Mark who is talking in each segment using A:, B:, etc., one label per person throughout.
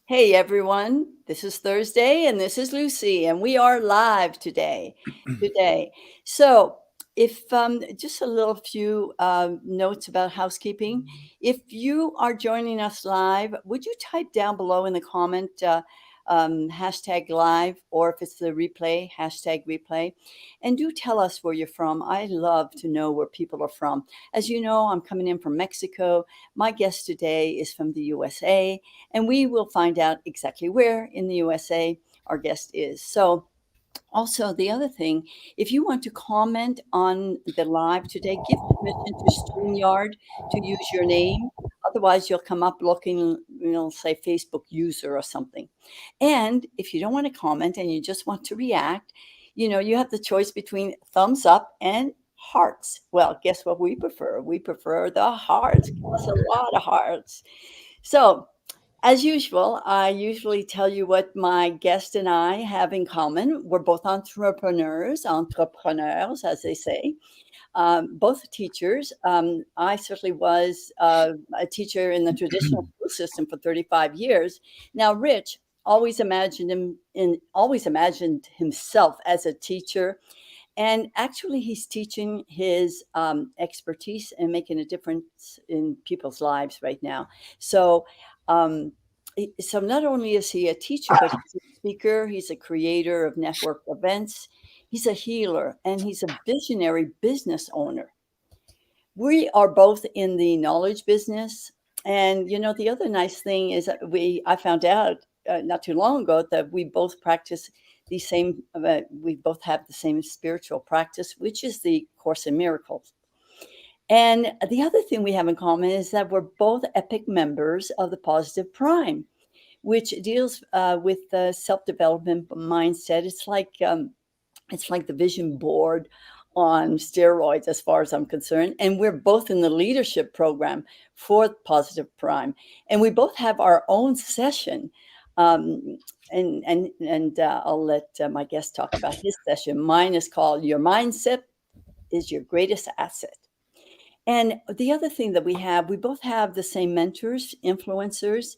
A: Hey everyone, this is Thursday and this is Lucy, and we are live today. Today, so if just a little few notes about housekeeping. If you are joining us live, would you type down below in the comment hashtag live, or if it's the replay, hashtag replay, and do tell us where you're from. I love to know where people are from. As you know, I'm coming in from Mexico. My guest today is from the USA, and we will find out exactly where in the USA our guest is. So, also, the other thing, if you want to comment on the live today, give permission to StreamYard to use your name. Otherwise, you'll come up looking, say Facebook user or something. And if you don't want to comment and you just want to react, you have the choice between thumbs up and hearts. Well, guess what we prefer? We prefer the hearts. Give us a lot of hearts. So, as usual, I usually tell you what my guest and I have in common. We're both entrepreneurs, as they say, both teachers. I certainly was a teacher in the traditional school system for 35 years. Now, Rich always imagined himself as a teacher, and actually, he's teaching his expertise and making a difference in people's lives right now. So, um, so not only is he a teacher, but he's a speaker. He's a creator of network events. He's a healer, and he's a visionary business owner. We are both in the knowledge business, and the other nice thing is that I found out not too long ago that we both practice the same. We both have the same spiritual practice, which is the Course in Miracles. And the other thing we have in common is that we're both epic members of the Positive Prime, which deals with the self-development mindset. It's like the vision board on steroids, as far as I'm concerned. And we're both in the leadership program for Positive Prime, and we both have our own session. And I'll let my guest talk about his session. Mine is called "Your Mindset is Your Greatest Asset." And the other thing that we both have the same mentors, influencers.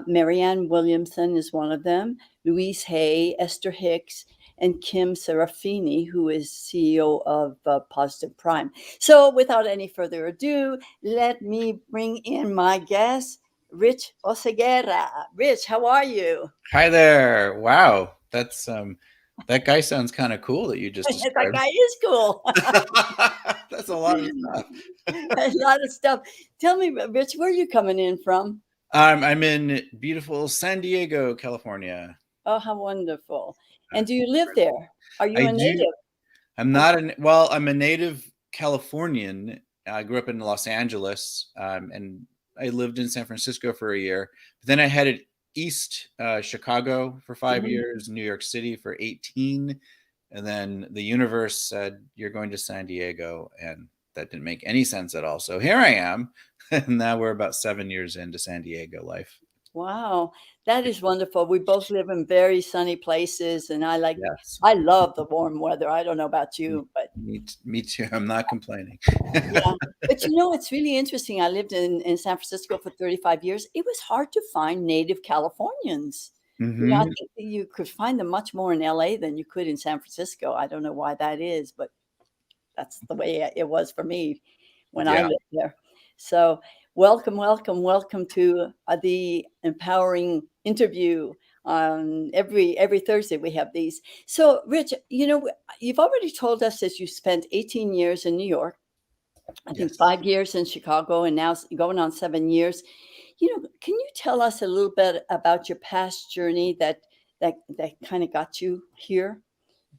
A: Marianne Williamson is one of them, Louise Hay, Esther Hicks, and Kim Serafini, who is CEO of Positive Prime. So without any further ado, let me bring in my guest, Rich Oceguera. Rich, how are you?
B: Hi there. Wow. That guy sounds kind of cool that you just
A: That
B: described.
A: guy is cool.
B: That's a lot of stuff.
A: A lot of stuff. Tell me, Rich, where are you coming in from?
B: I'm in beautiful San Diego, California.
A: Oh, how wonderful.
B: Uh,
A: And do you live there? Are you
B: I
A: a
B: do.
A: native?
B: I'm not an well, I'm a native Californian. I grew up in Los Angeles, and I lived in San Francisco for a year. But then I headed east, Chicago for five
A: Mhm.
B: years, New York City for 18. And then the universe said, "You're going to San Diego." And that didn't make any sense at all. So here I am. And now we're about 7 years into San Diego life.
A: Wow, that is wonderful. We both live in very sunny places, and
B: Yes.
A: I love the warm weather. I don't know about
B: Me,
A: you, but
B: me too. I'm not complaining.
A: yeah. But it's really interesting. I lived in San Francisco for 35 years. It was hard to find native Californians. I
B: Hmm.
A: think that you could find them much more in LA than you could in San Francisco. I don't know why that is, but that's the way it was for me when I
B: Yeah.
A: lived there. So, welcome, welcome, welcome to the empowering interview. Every Thursday we have these. So, Rich, you've already told us that you spent 18 years in New York. I think
B: Yes.
A: 5 years in Chicago, and now going on 7 years. Can you tell us a little bit about your past journey that kind of got you here?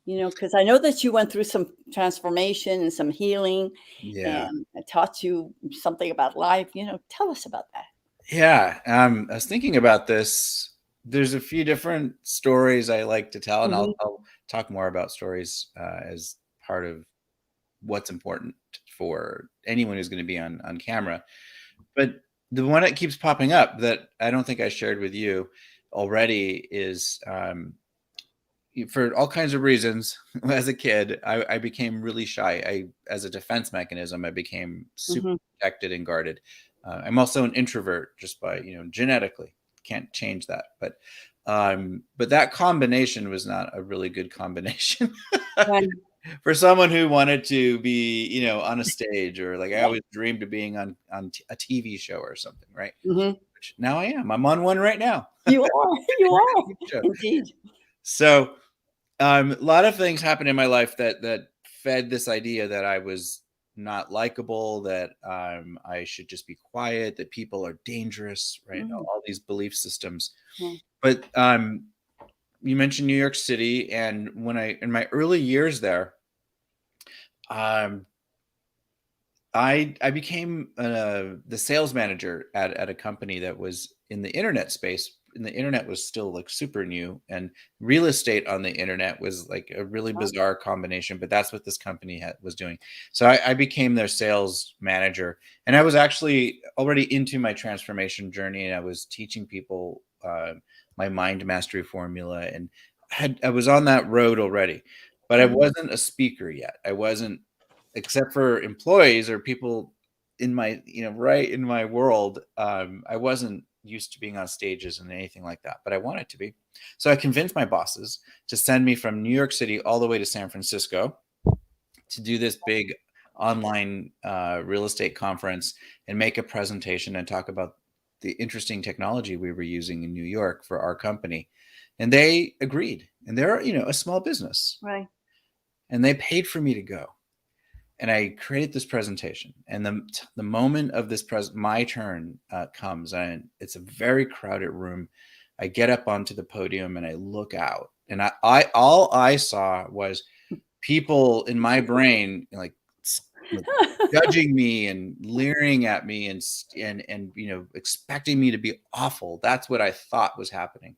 A: Because I know that you went through some transformation and some healing,
B: Yeah.
A: and it taught you something about life. Tell us about that.
B: Yeah. I was thinking about this. There's a few different stories I like to tell, and
A: Hmm.
B: I'll talk more about stories as part of what's important for anyone who's going to be on camera. But the one that keeps popping up that I don't think I shared with you already is for all kinds of reasons. As a kid, I became really shy. As a defense mechanism, I became super
A: Hmm.
B: protected and guarded. I'm also an introvert just by genetically. can't change that. But that combination was not a really good combination
A: Right.
B: for someone who wanted to be, on a stage, or like I
A: Right.
B: always dreamed of being on a TV show or something, right?
A: Mhm.
B: Which now I am. I'm on one right now.
A: You are, you are,
B: TV show.
A: indeed.
B: So a lot of things happened in my life that fed this idea that I was not likable, that I should just be quiet, that people are dangerous, right?
A: Mm,
B: All these belief systems.
A: yeah.
B: But you mentioned New York City, and when in my early years there, um, I became the sales manager at a company that was in the internet space, and the internet was still like super new, and real estate on the internet was like a really
A: Wow.
B: bizarre combination. But that's what this company was doing. So I became their sales manager, and I was actually already into my transformation journey, and I was teaching people my mind mastery formula, and I was on that road already, but I
A: Mhm.
B: wasn't a speaker yet. I wasn't, except for employees or people in my, right in my world. I wasn't used to being on stages and anything like that, but I wanted to be. So I convinced my bosses to send me from New York City all the way to San Francisco to do this big online real estate conference and make a presentation and talk about the interesting technology we were using in New York for our company. And they agreed. And they're, a small business,
A: Right.
B: and they paid for me to go, and I created this presentation. And the moment of my turn comes, and it's a very crowded room. I get up onto the podium and I look out, and I all I saw was people in my brain, like judging me and leering at me, and expecting me to be awful. That's what I thought was happening.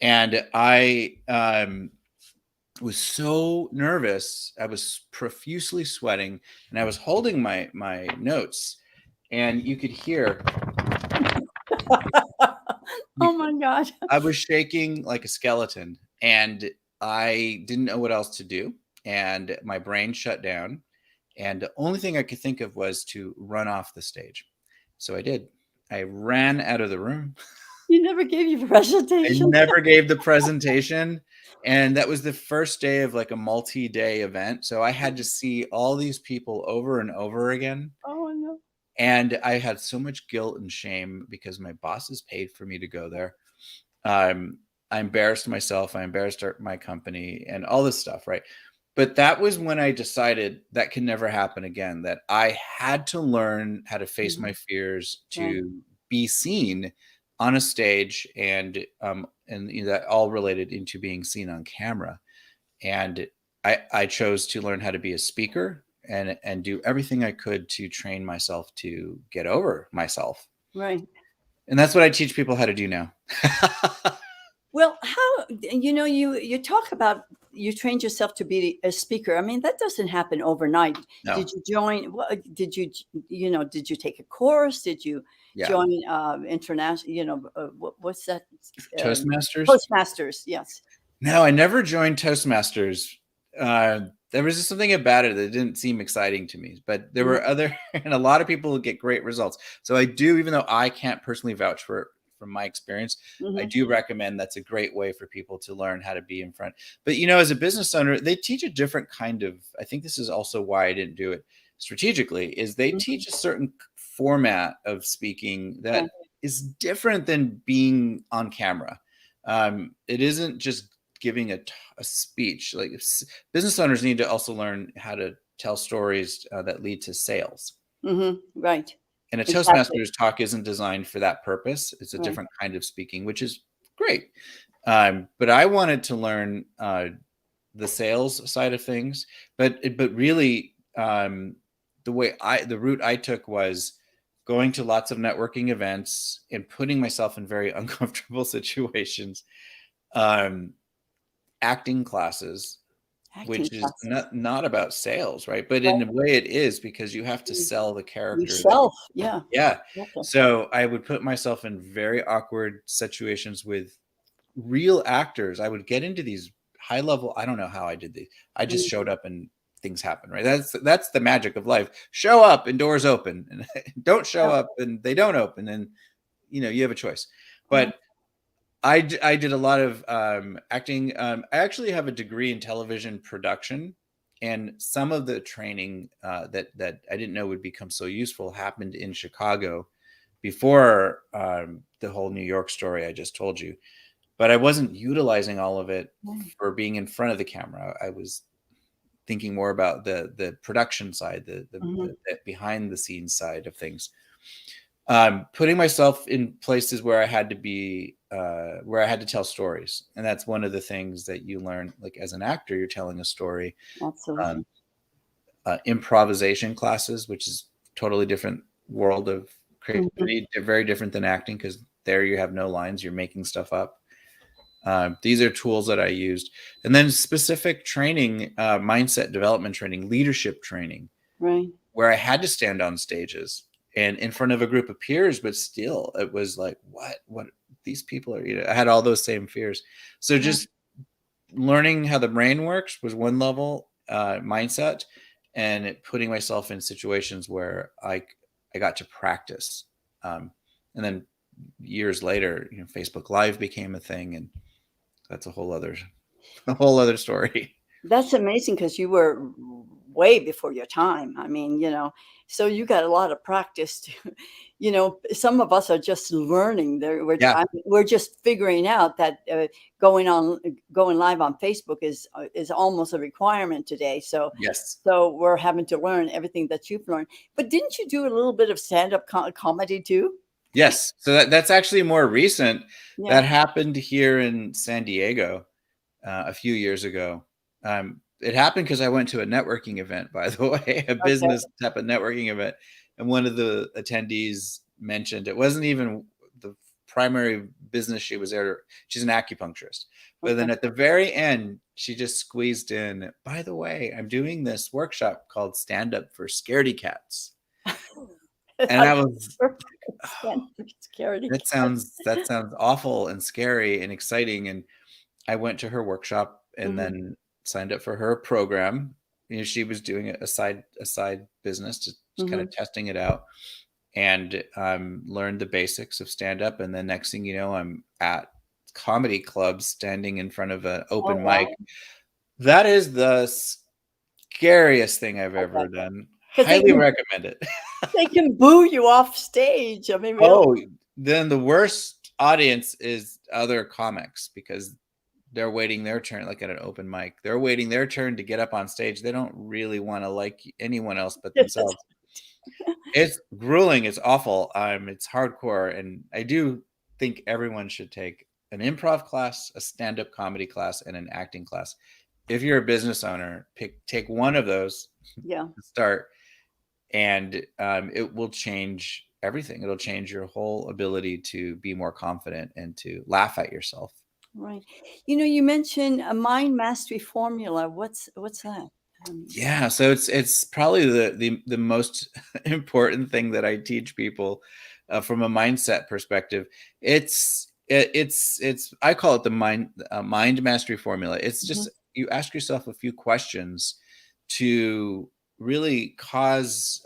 B: And I was so nervous. I was profusely sweating, and I was holding my notes, and you could hear
A: Oh my God.
B: I was shaking like a skeleton, and I didn't know what else to do, and my brain shut down, and the only thing I could think of was to run off the stage. So I did. I ran out of the room.
A: You never gave your
B: I
A: presentation?
B: never gave the presentation. And that was the first day of like a multi-day event. So I had to see all these people over and over again.
A: Oh, no.
B: And I had so much guilt and shame because my bosses paid for me to go there. Um, I embarrassed myself. I embarrassed my company and all this stuff, right? But that was when I decided that can never happen again, that I had to learn how to face my
A: Mhm.
B: fears,
A: Right.
B: to be seen on a stage, and that all related into being seen on camera. And I chose to learn how to be a speaker, and do everything I could to train myself to get over myself.
A: Right.
B: And that's what I teach people how to do now.
A: Well, how you talk about you trained yourself to be a speaker. I mean, that doesn't happen overnight.
B: No.
A: Did you join? Did you Did you take a course? Did you
B: Yeah.
A: join international? What's that? Um,
B: Toastmasters.
A: Postmasters. Yes.
B: No, I never joined Toastmasters. There was just something about it that didn't seem exciting to me, but there
A: Mhm.
B: were other, and a lot of people get great results. So I do, even though I can't personally vouch for from my experience, I
A: Mhm.
B: do recommend that's a great way for people to learn how to be in front. But as a business owner, they teach a different kind of. I think this is also why I didn't do it strategically. Is they
A: Mhm.
B: teach a certain format of speaking
A: Right.
B: that is different than being on camera. It isn't just giving a speech. Like business owners need to also learn how to tell stories that lead to sales.
A: Mhm. Right.
B: And a
A: Exactly.
B: Toastmasters talk isn't designed for that purpose. It's a
A: Right.
B: different kind of speaking, which is great. But I wanted to learn the sales side of things. But really, the route I took was going to lots of networking events and putting myself in very uncomfortable situations. Um, Acting classes,
A: Acting
B: which is
A: classes.
B: not about sales, right? But in a
A: Right.
B: way it is, because you have to
A: Mm.
B: sell the character that
A: Yourself. Yeah.
B: yeah.
A: Okay.
B: So I would put myself in very awkward situations with real actors. I would get into these high level, I don't know how I did these. I just
A: Mm.
B: showed up and things happen, right? That's the magic of life. Show up and doors open, and don't show
A: Yeah.
B: up and they don't open, and you have a choice.
A: Oh,
B: But I did a lot of acting. I actually have a degree in television production, and some of the training that I didn't know would become so useful happened in Chicago before the whole New York story I just told you. But I wasn't utilizing all of it
A: right.
B: for being in front of the camera. I was thinking more about the production side,
A: Mhm.
B: the behind the scenes side of things. Putting myself in places where I had to be, where I had to tell stories, and that's one of the things that you learn. Like as an actor, you're telling a story.
A: Absolutely.
B: Um, Improvisation classes, which is totally different world of
A: Mhm.
B: creativity. They're very different than acting because there you have no lines. You're making stuff up. These are tools that I used, and then specific training, mindset development training, leadership training,
A: Right.
B: where I had to stand on stages and in front of a group of peers, but still it was like, what these people are, I had all those same fears. So
A: Right.
B: just learning how the brain works was one level, mindset, and putting myself in situations where I got to practice. And then years later, Facebook Live became a thing, and that's a whole other story.
A: That's amazing because you were way before your time. I mean, so you got a lot of practice to, some of us are just learning.
B: Yeah.
A: We're just figuring out that going live on Facebook is almost a requirement today. So
B: Yes.
A: so we're having to learn everything that you've learned. But didn't you do a little bit of stand-up comedy too?
B: Yes. So that's actually more recent.
A: Yeah.
B: That happened here in San Diego a few years ago. It happened because I went to a networking event, by the way, a business
A: Okay.
B: type of networking event. And one of the attendees mentioned it wasn't even the primary business she was there. She's an acupuncturist. But
A: Okay.
B: then at the very end, she just squeezed in, by the way, I'm doing this workshop called Stand Up for Scaredy Cats. And I was,
A: Perfect. Stand for security.
B: that sounds awful and scary and exciting. And I went to her workshop and
A: Mhm.
B: then signed up for her program. She was doing a side business, just kind of
A: Mhm.
B: testing it out, and learned the basics of stand up. And then next thing you know, I'm at comedy clubs, standing in front of an
A: Oh,
B: open mic.
A: wow.
B: That is the scariest thing I've
A: I
B: ever
A: bet.
B: done.
A: 'Cause
B: Highly recommend it.
A: they can boo you off stage. I mean, really.
B: Oh, then the worst audience is other comics because they're waiting their turn, like at an open mic. They're waiting their turn to get up on stage. They don't really want to like anyone else but
A: Yes.
B: themselves. It's grueling. It's awful. It's hardcore, and I do think everyone should take an improv class, a stand-up comedy class, and an acting class. If you're a business owner, take one of those
A: Yeah,
B: to start, and it will change everything. It'll change your whole ability to be more confident and to laugh at yourself.
A: right. You mentioned a mind mastery formula. What's that? Um,
B: Yeah, so it's probably the most important thing that I teach people from a mindset perspective. It's I call it the mind mastery formula. It's
A: mhm,
B: just you ask yourself a few questions to really cause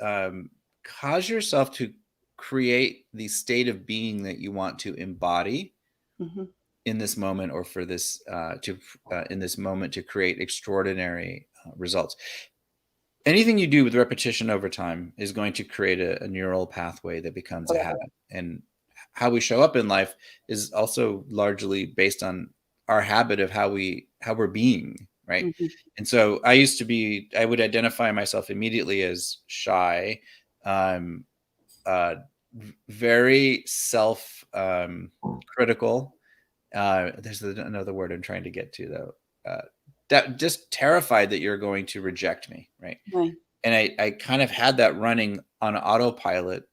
B: yourself to create the state of being that you want to embody
A: mhm,
B: in this moment, or for this to in this moment to create extraordinary results. Anything you do with repetition over time is going to create a neural pathway that becomes a
A: correct.
B: habit. And how we show up in life is also largely based on our habit of how we're being, right?
A: Mhm,
B: And so I would identify myself immediately as shy, um, uh, very self critical. There's another word I'm trying to get to though. That just terrified that you're going to reject me, right?
A: right.
B: And I kind of had that running on autopilot.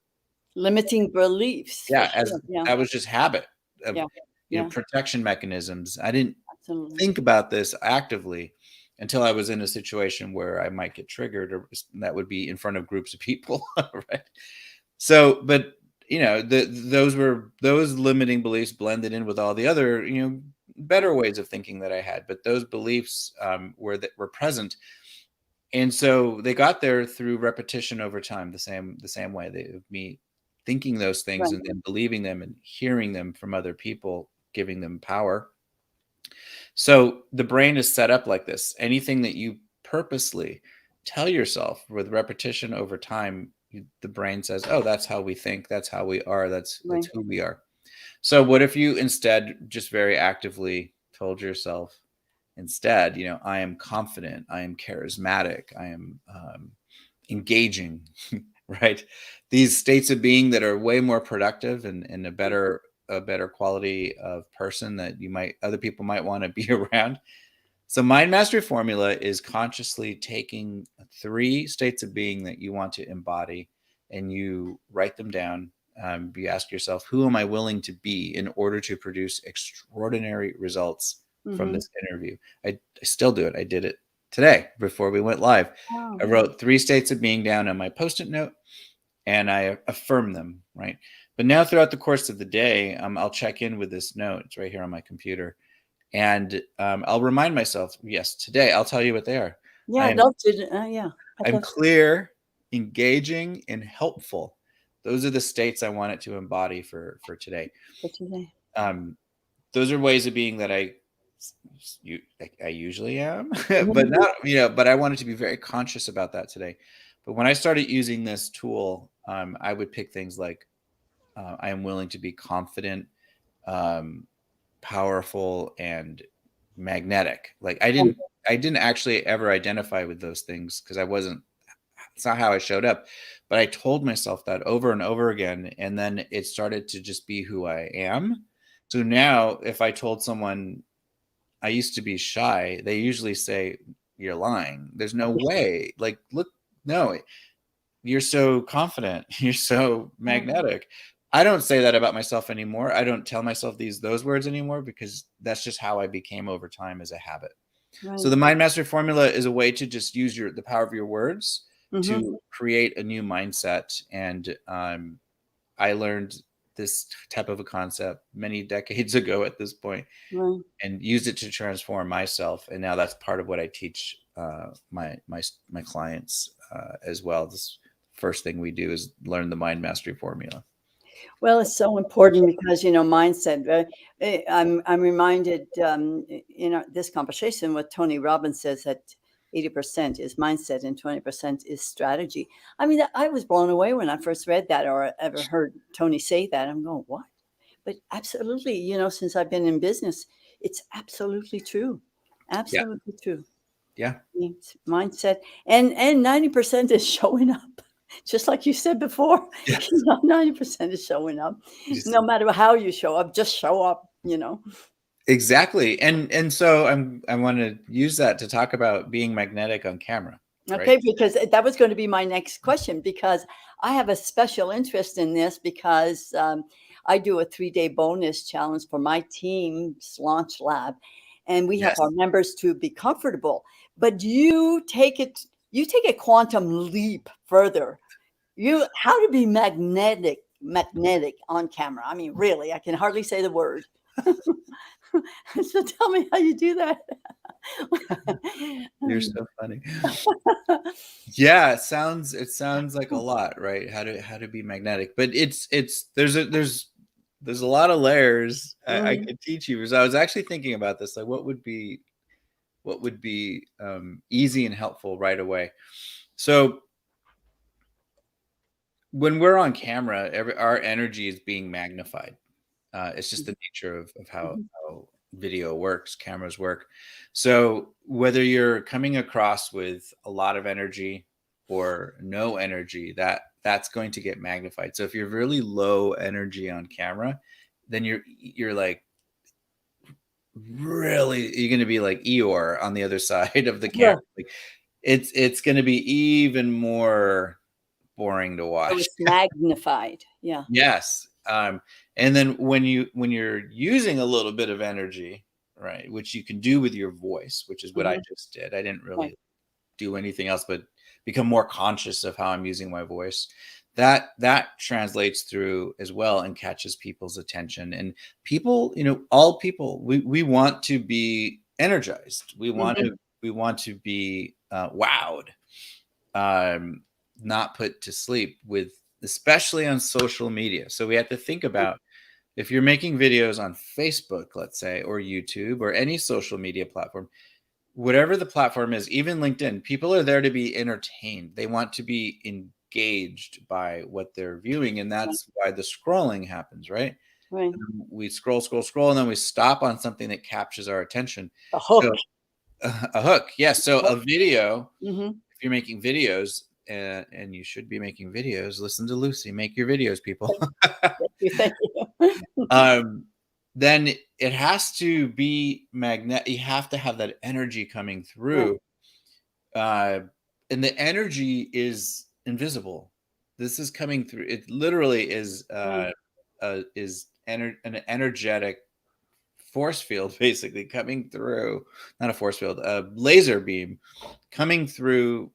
A: Limiting beliefs for
B: Yeah,
A: sure.
B: as
A: Yeah,
B: that was just habit of,
A: yeah, yeah,
B: protection mechanisms. I didn't
A: absolutely.
B: think about this actively until I was in a situation where I might get triggered, or that would be in front of groups of people, right? So, but those limiting beliefs blended in with all the other, better ways of thinking that I had. But those beliefs were present, and so they got there through repetition over time. The same way, me thinking those things
A: Right.
B: and then believing them and hearing them from other people, giving them power. So the brain is set up like this. Anything that you purposely tell yourself with repetition over time, the brain says, "Oh, that's how we think. That's how we are. That's
A: Right.
B: who we are." So what if you instead just very actively told yourself instead, I am confident, I am charismatic, I am engaging, right? These states of being that are way more productive and a better quality of person that other people might want to be around. So mind mastery formula is consciously taking 3 states of being that you want to embody, and you write them down. You ask yourself, who am I willing to be in order to produce extraordinary results from
A: Mm-hmm.
B: this interview? I still do it. I did it today before we went live. I
A: Wow.
B: wrote 3 states of being down on my Post-it note, and I affirm them, right? But now throughout the course of the day, I'll check in with this note. It's right here on my computer. And I'll remind myself, yes, today I'll tell you what they are.
A: Yeah,
B: I
A: I'd
B: am
A: love to. Yeah, I'd
B: I'm
A: love
B: clear, engaging, and helpful. Those are the states I want it to embody for today.
A: for today.
B: Um, those are ways of being that I usually am, but
A: Mhm.
B: but I wanted to be very conscious about that today. But when I started using this tool, I would pick things like I am willing to be confident, um, powerful, and magnetic. Like I didn't actually ever identify with those things because it's not how I showed up. But I told myself that over and over again, and then it started to just be who I am. So now if I told someone I used to be shy, they usually say, "You're lying. There's no way." Like, look, no, you're so confident. You're so
A: Oh,
B: magnetic. I don't say that about myself anymore. I don't tell myself those words anymore because that's just how I became over time as a habit. So
A: right.
B: the mind mastery formula is a way to just use the power of your words
A: Mm-hmm.
B: to create a new mindset. And I learned this type of a concept many decades ago at this point,
A: Right.
B: and used it to transform myself. And now that's part of what I teach my clients as well. This first thing we do is learn the mind mastery formula.
A: Well, it's so important because mindset. I'm reminded in this conversation what Tony Robbins says that 80% is mindset and 20% is strategy. I mean, I was blown away when I first read that or ever heard Tony say that. I'm going, what? But absolutely, since I've been in business, it's absolutely true.
B: Yeah,
A: Absolutely true.
B: yeah,
A: It's mindset and 90% is showing up. Just like you said before,
B: yes.
A: 90% is showing up.
B: Just
A: No matter how you show up, just show up.
B: exactly. And so I want to use that to talk about being magnetic on camera, right?
A: Okay, because that was going to be my next question because I have a special interest in this because I do a 3-day bonus challenge for my team's launch lab, and we have our
B: Yes.
A: members to be comfortable. But you take a quantum leap further. You how to be magnetic on camera. I mean, really, I can hardly say the word. So tell me how you do that.
B: You're so funny. Yeah, it sounds like a lot, right? How to be magnetic. But it's there's a lot of layers I
A: Mhm.
B: could teach you. Because I was actually thinking about this, like what would be easy and helpful right away. So when we're on camera, our energy is being magnified. It's just the nature of
A: Mhm.
B: how video works, cameras work. So whether you're coming across with a lot of energy or no energy, that's going to get magnified. So if you're really low energy on camera, then you're like you're going to be like Eeyore on the other side of the camera.
A: Yeah.
B: Like it's going to be even more boring to
A: So
B: watch.
A: it's magnified. Yeah.
B: Yes. And then when you're using a little bit of energy, right, which you can do with your voice, which is what I
A: Mhm.
B: just did. I didn't
A: Right.
B: really do anything else but become more conscious of how I'm using my voice. That translates through as well and catches people's attention. And people, all people, we want to be energized. We want
A: Mhm.
B: to we want to be wowed, um, not put to sleep with especially on social media. So we have to think about, if you're making videos on Facebook, let's say, or YouTube, or any social media platform, whatever the platform is, even LinkedIn, people are there to be entertained. They want to be engaged by what they're viewing. And
A: Right.
B: that's why the scrolling happens, right?
A: Right.
B: We scroll, scroll, scroll, and then we stop on something that captures our attention.
A: A
B: So
A: hook.
B: a hook, yes. So a video,
A: Mm-hmm.
B: if you're making videos, and you should be making videos, listen to Lucy, make your videos, people.
A: Thank you. Thank you.
B: um, then it has to be magnet. You have to have that energy coming
A: Right.
B: through, uh, and the energy is invisible. This is coming through. It literally
A: Right.
B: an energetic force field, basically coming through. Not a force field, a laser beam coming through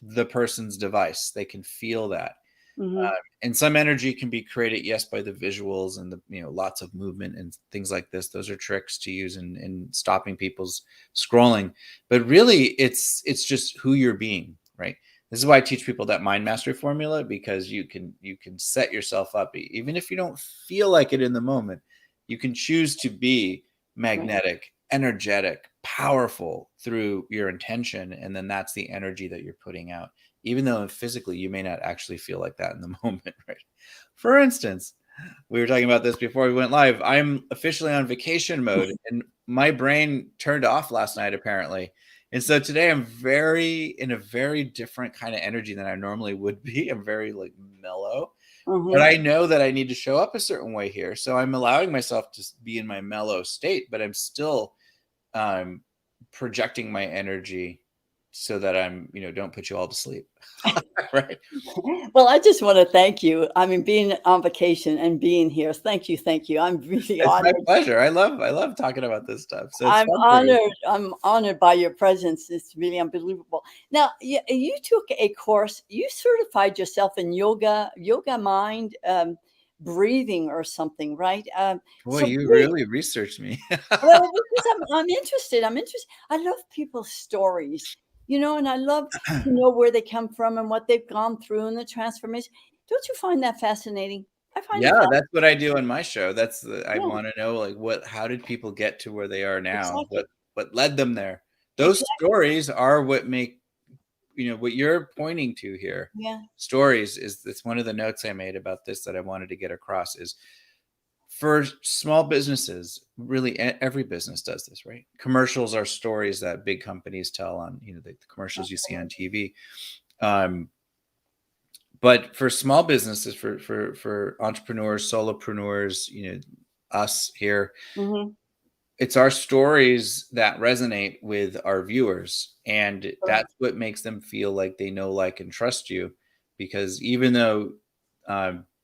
B: the person's device. They can feel that.
A: Mm-hmm.
B: And some energy can be created, yes, by the visuals and the, lots of movement and things like this. Those are tricks to use in stopping people's scrolling. But really, it's just who you're being, right? This is why I teach people that mind mastery formula, because you can set yourself up, even if you don't feel like it in the moment. You can choose to be
A: Right.
B: magnetic, energetic, powerful through your intention, and then that's the energy that you're putting out, even though physically you may not actually feel like that in the moment, right? For instance, we were talking about this before we went live. I'm officially on vacation mode, and my brain turned off last night, apparently. And so today I'm in a very different kind of energy than I normally would be. I'm very like mellow, but
A: Mm-hmm.
B: I know that I need to show up a certain way here. So I'm allowing myself to be in my mellow state, but I'm still um, projecting my energy so that don't put you all to sleep. Right.
A: Well, I just want to thank you. I mean, being on vacation and being here. Thank you. Thank you. I'm really
B: It's my
A: honored.
B: pleasure. I love talking about this stuff. So it's
A: I'm
B: fun for me.
A: honored. I'm honored by your presence. It's really unbelievable. Now, you took a course. You certified yourself in yoga mind, breathing, or something, right?
B: Boy,
A: So,
B: you
A: please,
B: really researched me.
A: well, because I'm interested. I'm interested. I love people's stories, and I love to know where they come from and what they've gone through and the transformation. Don't you find that fascinating? I find it
B: Yeah,
A: fascinating.
B: that's what I do on my show. I
A: Yeah,
B: want to know, like, how did people get to where they are now?
A: exactly.
B: What led them there? Those
A: Exactly.
B: stories are what make, what you're pointing to here.
A: Yeah.
B: Stories is It's one of the notes I made about this that I wanted to get across is, for small businesses, really every business does this, right? Commercials are stories that big companies tell on, the commercials you see on TV. Um, but for small businesses, for entrepreneurs, solopreneurs, us here,
A: Hmm.
B: it's our stories that resonate with our viewers, and
A: Correct.
B: that's what makes them feel like they know, like, and trust you. Because even though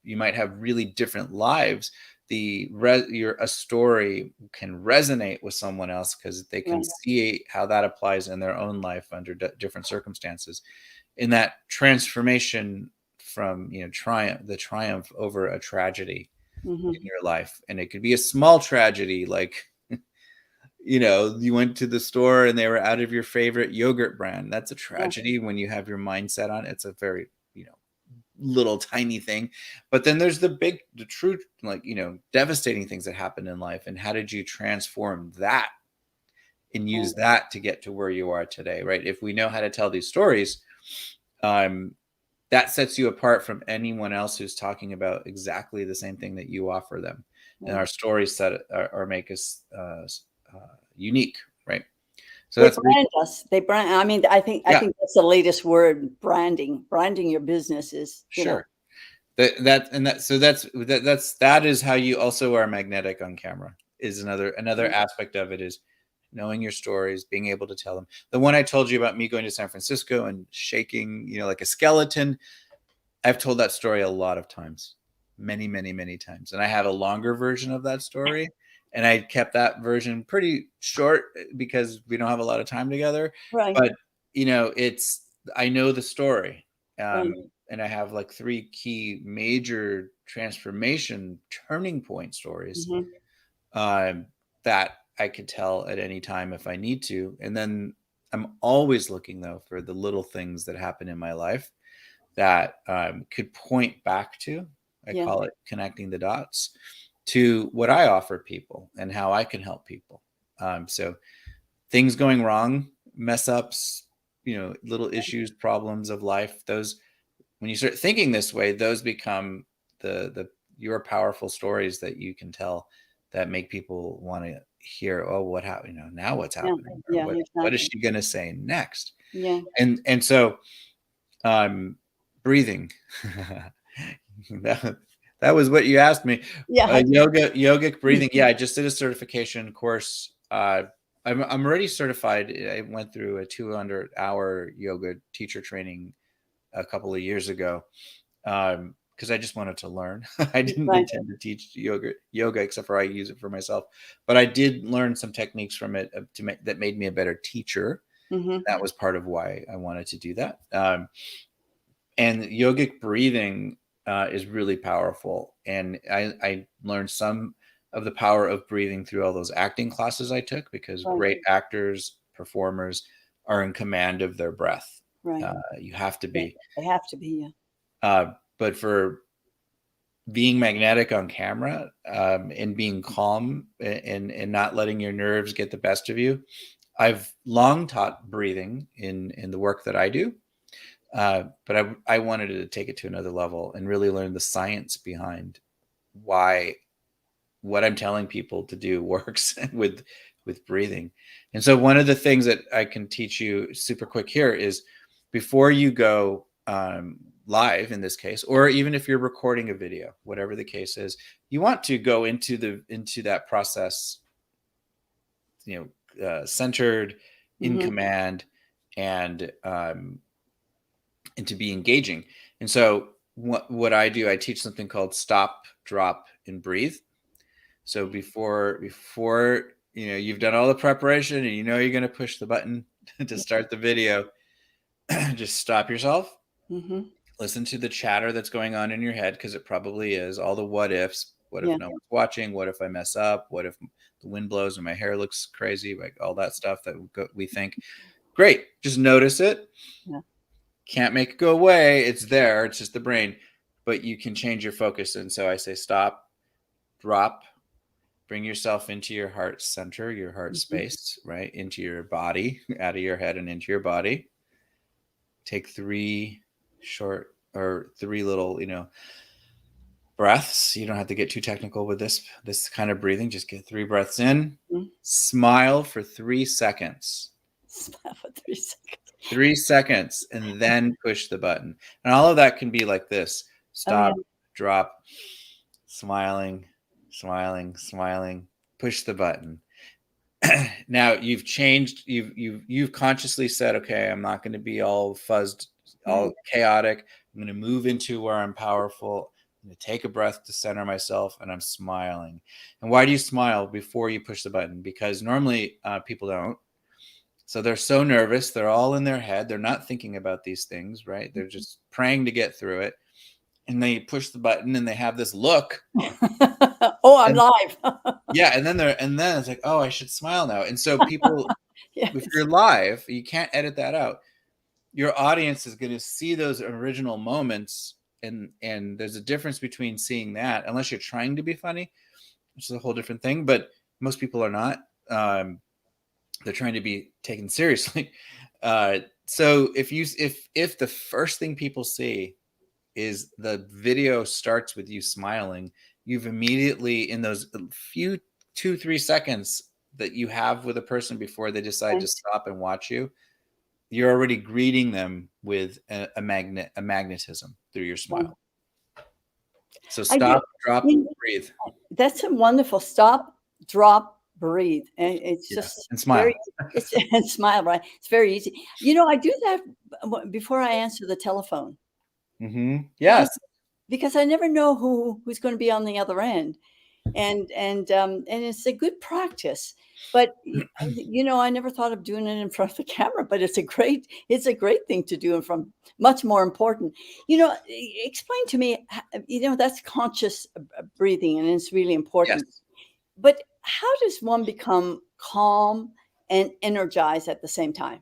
B: you might have really different lives, a story can resonate with someone else because they can
A: Right.
B: see how that applies in their own life under different circumstances. In that transformation from, triumph over a tragedy in
A: Hmm.
B: your life, and it could be a small tragedy, like, you went to the store and they were out of your favorite yogurt brand. That's a
A: Yeah.
B: tragedy when you have your mindset on it. It's a very, little tiny thing. But then there's the true, like, devastating things that happen in life. And how did you transform that and
A: Right.
B: use that to get to where you are today, right? If we know how to tell these stories, um, that sets you apart from anyone else who's talking about exactly the same thing that you offer them. And
A: Right.
B: our stories or make us unique, right? So
A: They
B: that's pretty
A: brand
B: cool.
A: us. They brand. I mean, I
B: Yeah,
A: think that's the latest word. Branding. Branding your business is.
B: sure. That is how you also are magnetic on camera. Is another aspect of it, is knowing your stories, being able to tell them. The one I told you about me going to San Francisco and shaking, like a skeleton. I've told that story a lot of times, many, many, many times. And I have a longer version of that story. And I kept that version pretty short because we don't have a lot of time together.
A: Right.
B: But, I know the story.
A: Right.
B: And I have like three key major transformation turning point stories
A: Hmm.
B: um, that I could tell at any time if I need to. And then I'm always looking, though, for the little things that happen in my life that could point back to, I
A: Yeah.
B: call it connecting the dots, to what I offer people and how I can help people. So things going wrong, mess ups, little issues, problems of life, those, when you start thinking this way, those become the your powerful stories that you can tell that make people want to hear, oh, what happened, now what's
A: Yeah.
B: happening, or
A: Yeah.
B: what is
A: Exactly.
B: she going to say next?
A: Yeah.
B: And so breathing. that, that was what you asked me.
A: Yeah.
B: Yogic breathing. Yeah, I just did a certification course. I'm already certified. I went through a 200-hour yoga teacher training a couple of years ago, because I just wanted to learn. I didn't
A: Right.
B: intend to teach yoga, except for I use it for myself. But I did learn some techniques from it that made me a better teacher.
A: Mm-hmm.
B: That was part of why I wanted to do that. And yogic breathing is really powerful. And I learned some of the power of breathing through all those acting classes I took, because
A: Right.
B: great actors, performers are in command of their breath.
A: Right.
B: You have to
A: Yeah.
B: be.
A: They have to be. Yeah.
B: But for being magnetic on camera, and being calm, and not letting your nerves get the best of you, I've long taught breathing in the work that I do. But I wanted to take it to another level and really learn the science behind why what I'm telling people to do works with breathing. And so one of the things that I can teach you super quick here is, before you go live in this case, or even if you're recording a video, whatever the case is, you want to go into that process, centered, in
A: Mm-hmm.
B: command, and to be engaging. And so what I do, I teach something called stop, drop, and breathe. So before you've done all the preparation and you're going to push the button to start the video, just stop yourself,
A: Mm-hmm.
B: listen to the chatter that's going on in your head, because it probably is, all the what ifs. What if
A: Yeah.
B: no one's watching? What if I mess up? What if the wind blows and my hair looks crazy? Like all that stuff that we think. Great. Just notice it.
A: Yeah.
B: Can't make it go away. It's there. It's just the brain. But you can change your focus. And so I say stop, drop, bring yourself into your heart center, your heart
A: Mm-hmm.
B: space, right? Into your body, out of your head and into your body. Take three little, breaths. You don't have to get too technical with this kind of breathing. Just get 3 breaths in,
A: Mm-hmm.
B: smile for 3 seconds.
A: Smile for 3 seconds.
B: 3 seconds, and then push the button. And all of that can be like this:
A: Oh yeah.
B: stop, drop, smiling, smiling, smiling, push the button. Now you've changed, you've consciously said, okay, I'm not going to be all fuzzed, all chaotic. I'm going to move into where I'm powerful. I'm going to take a breath to center myself, and I'm smiling. And why do you smile before you push the button? Because normally people don't. So they're so nervous. They're all in their head. They're not thinking about these things, right? They're just praying to get through it. And they push the button and they have this look.
A: Oh, I'm
B: And
A: live.
B: yeah, and then it's like, oh, I should smile now. And so people, if
A: Yes.
B: you're live, you can't edit that out. Your audience is going to see those original moments, and there's a difference between seeing that, unless you're trying to be funny, which is a whole different thing. But most people are not. They're trying to be taken seriously. So if the first thing people see is the video starts with you smiling, you've immediately, in those few 2-3 seconds that you have with a person before they decide to stop and watch you, you're already greeting them with a magnetism through your smile. So
A: I do.
B: stop, drop,
A: You know,
B: breathe.
A: that's a wonderful stop, drop, breathe. And it's
B: Yeah,
A: just
B: and
A: very,
B: smile.
A: it's and smile, right? It's very easy. I do that before I answer the telephone. I,
B: Yes.
A: because I never know who's going to be on the other end. And it's a good practice. But I never thought of doing it in front of the camera, but it's a great thing to do in front. Much more important. Explain to me. That's conscious breathing, and it's really important.
B: Yes.
A: But how does one become calm and energized at the same time?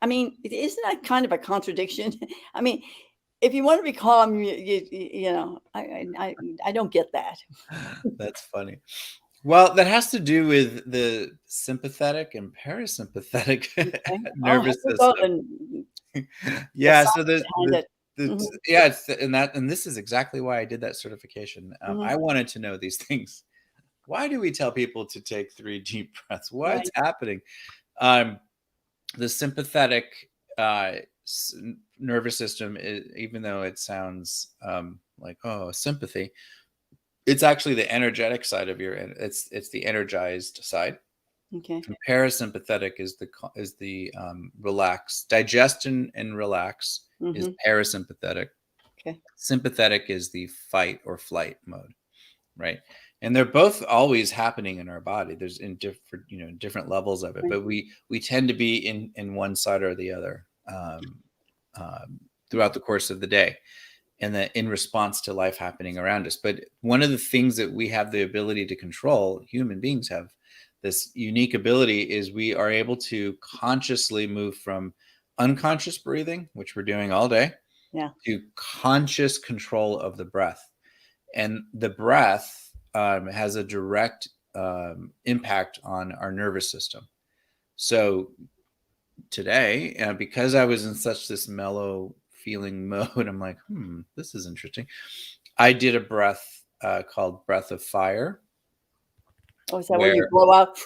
A: I mean, isn't that kind of a contradiction? I mean, if you want to be calm, I don't get that.
B: That's funny. Well, that has to do with the sympathetic and parasympathetic
A: Okay. Oh,
B: nervous
A: here we go,
B: system.
A: the
B: Yeah, so
A: science behind it. Mhm,
B: yeah, and this is exactly why I did that certification.
A: mhm,
B: I wanted to know these things. Why do we tell people to take 3 deep breaths? What's
A: right.
B: happening? Um, the sympathetic nervous system, even though it sounds like, oh, sympathy, it's actually the energetic side of it's the energized side.
A: Okay.
B: And parasympathetic is the relax. Digestion and relax is
A: Mhm.
B: parasympathetic.
A: Okay.
B: Sympathetic is the fight or flight mode, right? And they're both always happening in our body. There's in different, different levels of it,
A: Right.
B: but we tend to be in one side or the other throughout the course of the day, and that in response to life happening around us. But one of the things that we have the ability to control, human beings have this unique ability, is we are able to consciously move from unconscious breathing, which we're doing all day,
A: Yeah.
B: to conscious control of the breath. And the breath has a direct impact on our nervous system. So today, because I was in such this mellow feeling mode, I'm like, this is interesting. I did a breath called breath of fire,
A: Oh, is that where you
B: where
A: blow out?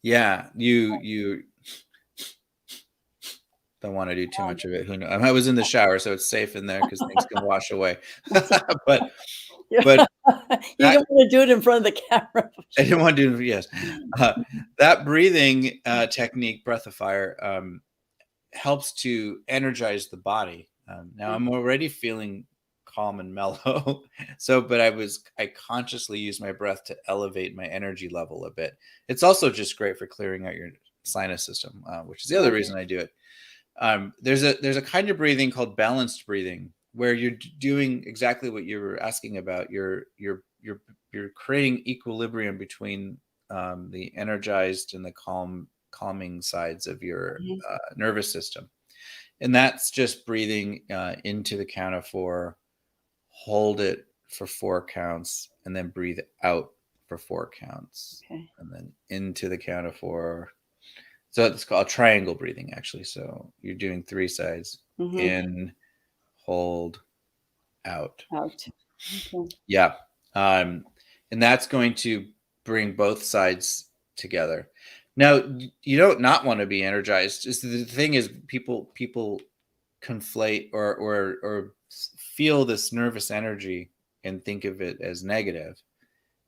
B: yeah, you don't want to do too much of it. Who knows? I was in the shower, so it's safe in there because things can wash away. but
A: Yeah.
B: but
A: You
B: that
A: don't want to do it in front of the camera. For
B: I didn't
A: sure.
B: want to do, yes. Uh, that breathing technique, breath of fire, helps to energize the body. Now
A: Okay.
B: I'm already feeling calm and mellow. But I consciously use my breath to elevate my energy level a bit. It's also just great for clearing out your sinus system, which is the other
A: Right.
B: reason I do it. There's a kind of breathing called balanced breathing, where you're doing exactly what you were asking about. You're creating equilibrium between the energized and the calming sides of your
A: Mhm.
B: nervous system, and that's just breathing into the count of 4, hold it for 4 counts, and then breathe out for 4 counts,
A: Okay.
B: and then into the count of 4. So it's called triangle breathing, actually. So you're doing 3 sides:
A: Mhm.
B: in, hold, out.
A: Out. Okay.
B: Yeah. Um, and that's going to bring both sides together. Now, you don't not want to be energized. The thing is, people conflate or feel this nervous energy and think of it as negative.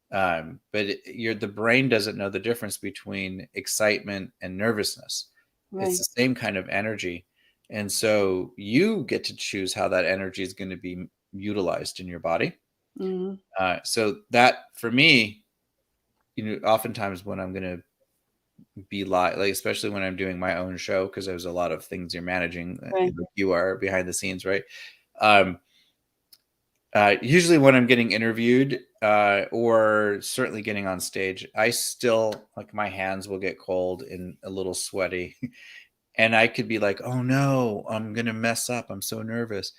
B: But the brain doesn't know the difference between excitement and nervousness. It's
A: Right.
B: the same kind of energy, and so you get to choose how that energy is going to be utilized in your body.
A: Mhm.
B: So that, for me, oftentimes when I'm going to be live, like especially when I'm doing my own show, because there's a lot of things you're managing,
A: Right.
B: like you are behind the scenes, right? Um, Usually when I'm getting interviewed, or certainly getting on stage, I still, like, my hands will get cold and a little sweaty, and I could be like, "Oh no, I'm gonna mess up. I'm so nervous."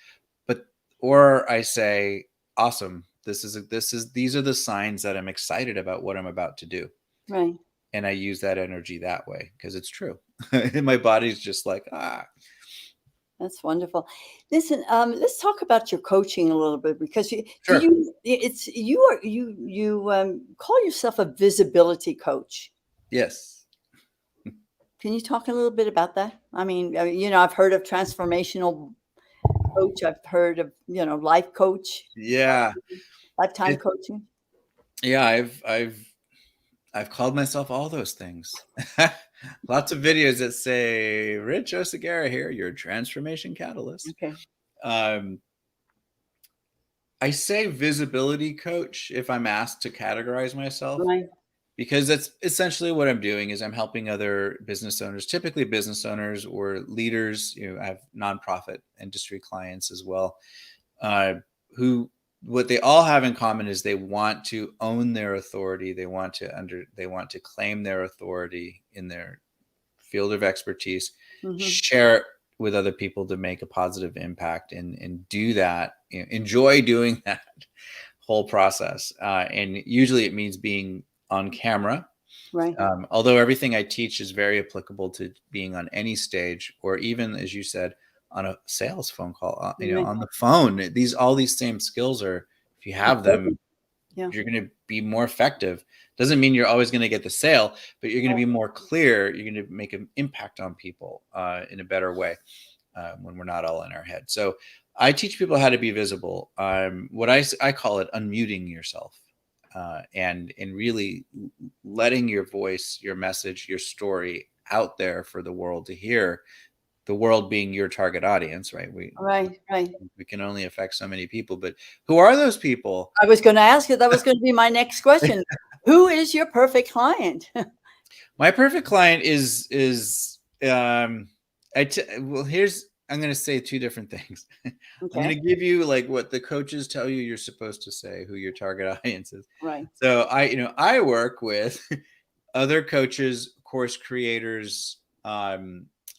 B: But or I say, "Awesome. These are the signs that I'm excited about what I'm about to do."
A: Right.
B: And I use that energy that way because it's true. And my body's just like, ah,
A: That's wonderful. Listen, let's talk about your coaching a little bit because
B: sure.
A: you call yourself a visibility coach.
B: Yes.
A: Can you talk a little bit about that? I mean, I've heard of transformational coach. I've heard of, life coach,
B: Yeah.
A: lifetime
B: It,
A: coaching.
B: yeah. I've called myself all those things. Lots of videos that say, Rich Oceguera here, your transformation catalyst.
A: Okay.
B: Um, I say visibility coach if I'm asked to categorize myself,
A: Right.
B: because that's essentially what I'm doing. Is I'm helping other business owners, typically business owners or leaders. I have nonprofit industry clients as well, uh, who, what they all have in common is they want to own their authority. They want to claim their authority in their field of expertise,
A: Hmm.
B: share it with other people to make a positive impact, and do that, enjoy doing that whole process. And usually it means being on camera.
A: Right.
B: Although everything I teach is very applicable to being on any stage, or even, as you said, on a sales phone call,
A: Right.
B: on the phone. All these same skills are, if you have them,
A: Important. Yeah.
B: you're going to be more effective. Doesn't mean you're always going to get the sale, but you're going to be more clear. You're going to make an impact on people in a better way when we're not all in our head. So I teach people how to be visible. What I call it unmuting yourself, and really letting your voice, your message, your story out there for the world to hear. The world being your target audience, right?
A: Right. Right.
B: We can only affect so many people, but who are those people?
A: I was going to ask you, that was going to be my next question. Who is your perfect client?
B: My perfect client is well, I'm going to say two different things. I'm going
A: Okay.
B: to give you like what the coaches tell you you're supposed to say, who your target audience is.
A: Right.
B: So I work with other coaches, course creators,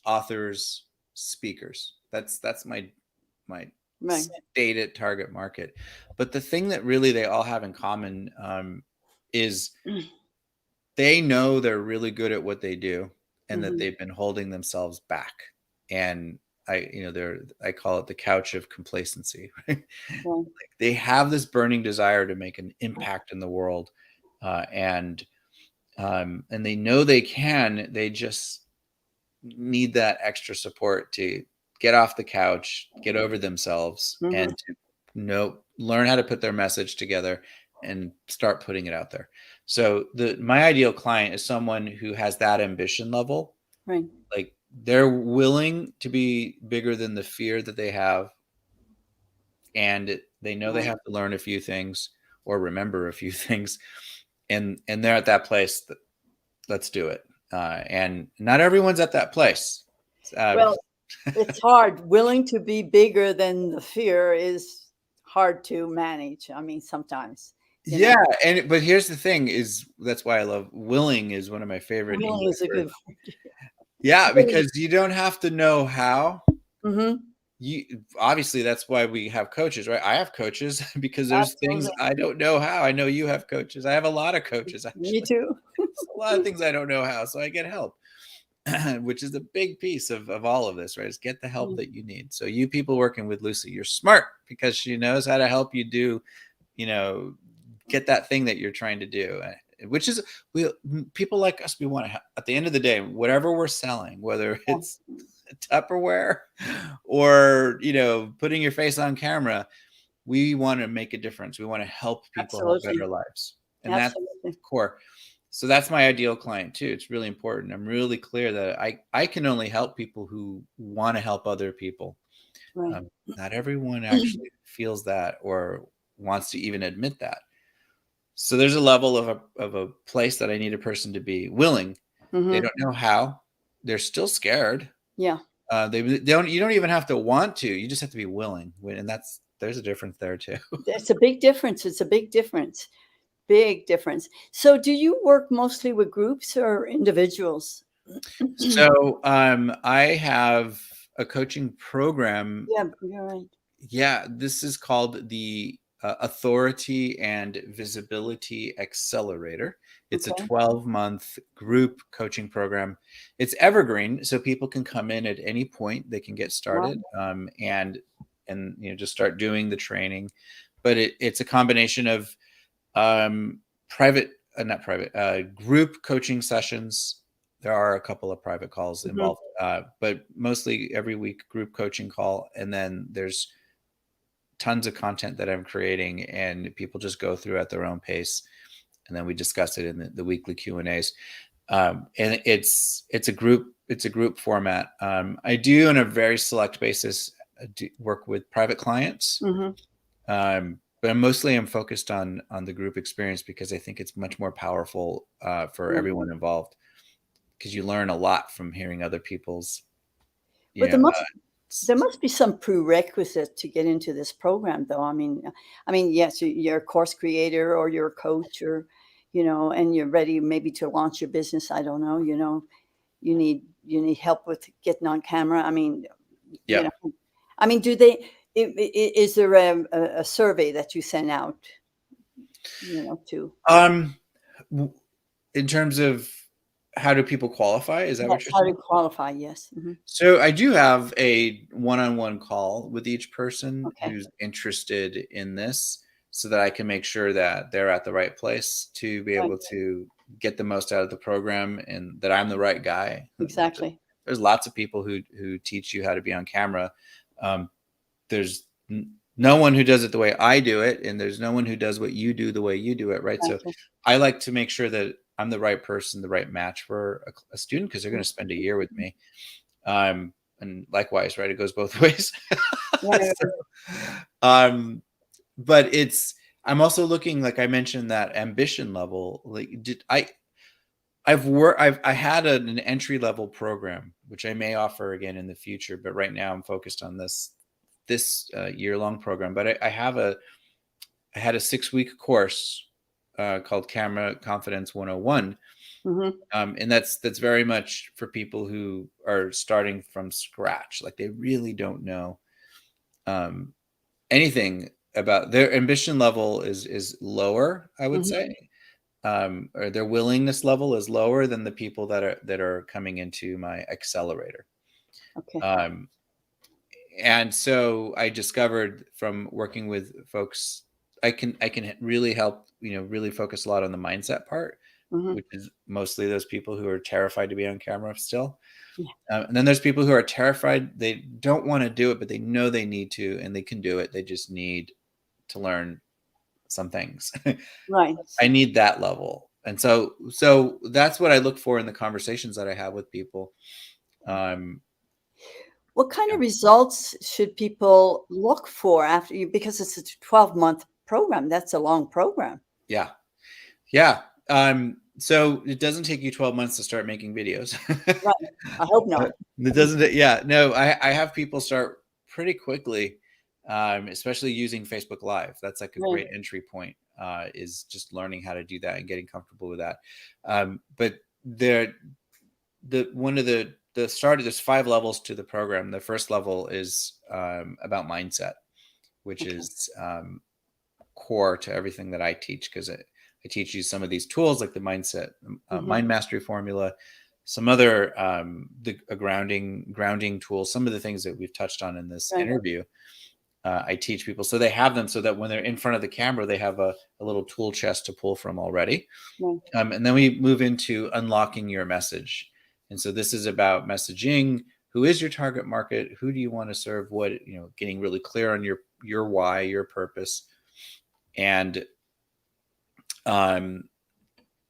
B: authors, speakers. That's my
A: Right.
B: stated target market. But the thing that really they all have in common is they know they're really good at what they do, and that
A: Hmm.
B: they've been holding themselves back. And I call it the couch of complacency. Right?
A: Right.
B: Like they have this burning desire to make an impact in the world, and they know they can. They just need that extra support to get off the couch, get over themselves,
A: Hmm.
B: and to learn how to put their message together and start putting it out there. So my ideal client is someone who has that ambition level.
A: Right.
B: Like they're willing to be bigger than the fear that they have, and they know they
A: Right.
B: have to learn a few things or remember a few things, and they're at that place that let's do it. And not everyone's at that place. Uh,
A: Well, it's hard. Willing to be bigger than the fear is hard to manage. I mean, sometimes, you
B: yeah,
A: know,
B: but here's the thing: is that's why I love willing is one of my favorite
A: willing
B: English
A: is a
B: words.
A: good
B: Yeah,
A: word.
B: because you don't have to know how.
A: Hmm.
B: You Obviously that's why we have coaches, right? I have coaches because there's things
A: Absolutely.
B: I don't know how. I know you have coaches. I have a lot of coaches
A: Me
B: actually.
A: too.
B: There's a lot of things I don't know how, so I get help. Which is a big piece of all of this, right? Is get the help
A: Mm.
B: that you need. So you people working with Lucy, you're smart because she knows how to help you do, you know, get that thing that you're trying to do. Which is people like us, we want to at the end of the day, whatever we're selling, whether
A: Yeah,
B: it's Tupperware or putting your face on camera, we want to make a difference. We want to help people have better
A: absolutely.
B: lives, and that's
A: Absolutely.
B: core. So that's my ideal client too. It's really important. I'm really clear that I can only help people who want to help other people.
A: Right.
B: Not everyone actually feels that or wants to even admit that. So there's a level of a place that I need a person to be willing. They
A: Hmm.
B: don't know how. They're still scared.
A: Yeah.
B: They don't. You don't even have to want to. You just have to be willing, and there's a difference there too.
A: It's a big difference. It's a big difference. Big difference. So, do you work mostly with groups or individuals?
B: So I have a coaching program.
A: Yeah, you're right.
B: Yeah, this is called the Authority and Visibility Accelerator. It's a
A: Okay.
B: 12-month group coaching program. It's evergreen, so people can come in at any point. They can get
A: Wow.
B: started, and just start doing the training. But it's a combination of private, not private, group coaching sessions. There are a couple of private calls
A: Mhm.
B: involved, but mostly every week group coaching call, and then there's tons of content that I'm creating, and people just go through at their own pace, and then we discuss it in the weekly Q&As. And it's a group format. I do on a very select basis work with private clients,
A: Mhm.
B: but mostly I'm focused on the group experience because I think it's much more powerful for
A: Yeah.
B: everyone involved, because you learn a lot from hearing other people's you
A: But
B: know uh,
A: there must be some prerequisite to get into this program, though. I mean, yes, you're a course creator or you're a coach, or and you're ready maybe to launch your business. I don't know. You need help with getting on camera. I mean, You
B: Yeah.
A: know, I mean, do they? Is there a survey that you send out? To
B: Um, w- in terms of how do people qualify? Is that what
A: yes,
B: you're
A: how to
B: saying?
A: qualify? Yes.
B: So I do have a one-on-one call with each person
A: Okay.
B: who's interested in this so that I can make sure that they're at the right place to be
A: Right.
B: able to get the most out of the program and that I'm the right guy.
A: Exactly.
B: There's lots of people who teach you how to be on camera. Um, there's no one who does it the way I do it, and there's no one who does what you do the way you do it, right? So
A: Exactly.
B: I like to make sure that I'm the right person, the right match for a student because they're going to spend a year with me. And likewise, right? It goes both ways.
A: Right.
B: So, um, but I'm also looking, like I mentioned, that ambition level. Like, I had an entry level program, which I may offer again in the future, but right now I'm focused on this year long program. But I had a 6-week course called Camera Confidence 101.
A: Mm-hmm.
B: And that's very much for people who are starting from scratch. Like they really don't know um, anything about their ambition level is lower, I would
A: Mm-hmm.
B: say, or their willingness level is lower than the people that are coming into my accelerator.
A: Okay.
B: Um, and so I discovered from working with folks, I can really help, really focus a lot on the mindset part,
A: Mm-hmm.
B: which is mostly those people who are terrified to be on camera still.
A: Yeah.
B: And then there's people who are terrified. They don't want to do it, but they know they need to, and they can do it. They just need to learn some things.
A: Right.
B: I need that level. And so that's what I look for in the conversations that I have with people. Um,
A: What kind
B: yeah.
A: of results should people look for after you? Because it's a 12-month program. That's a long program.
B: Yeah. Yeah. So it doesn't take you 12 months to start making videos.
A: Right. I hope not.
B: It doesn't, yeah, no, I have people start pretty quickly, especially using Facebook Live. That's like a
A: Right.
B: great entry point, is just learning how to do that and getting comfortable with that. But one of the start, there's 5 levels to the program. The first level is about mindset, which
A: Okay.
B: is core to everything that I teach because I teach you some of these tools like the mindset,
A: Mm-hmm.
B: mind mastery formula, some other a grounding tools, some of the things that we've touched on in this
A: Right.
B: interview. I teach people so they have them so that when they're in front of the camera, they have a little tool chest to pull from already.
A: Right.
B: And then we move into unlocking your message. And so this is about messaging. Who is your target market? Who do you want to serve? What, getting really clear on your why, your purpose, and um,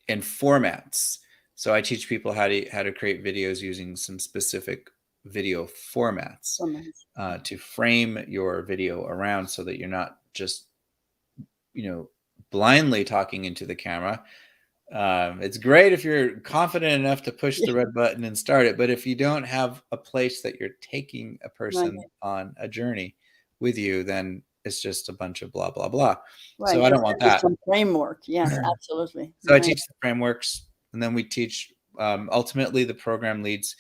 B: and formats. So I teach people how to create videos using some specific video formats to frame your video around so that you're not just blindly talking into the camera. It's great if you're confident enough to push
A: Yeah.
B: the red button and start it, but if you don't have a place that you're taking a
A: Right.
B: person on a journey with you, then it's just a bunch of blah blah blah. So
A: Right.
B: I
A: There's
B: don't want
A: got to be
B: that.
A: some framework. Yes, absolutely.
B: So I
A: Right.
B: teach the frameworks, and then we teach. Ultimately, the program leads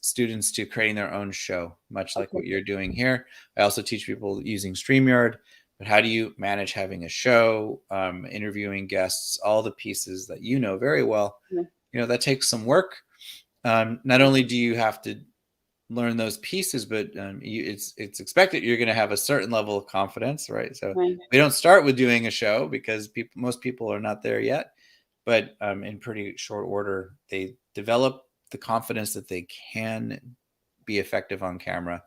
B: students to creating their own show, much like
A: Okay.
B: what you're doing here. I also teach people using StreamYard, but how do you manage having a show, interviewing guests, all the pieces that you know very well.
A: Yeah.
B: That takes some work. Not only do you have to learn those pieces, but it's expected you're going to have a certain level of confidence, right? So
A: Right.
B: we don't start with doing a show because most people are not there yet, but in pretty short order, they develop the confidence that they can be effective on camera,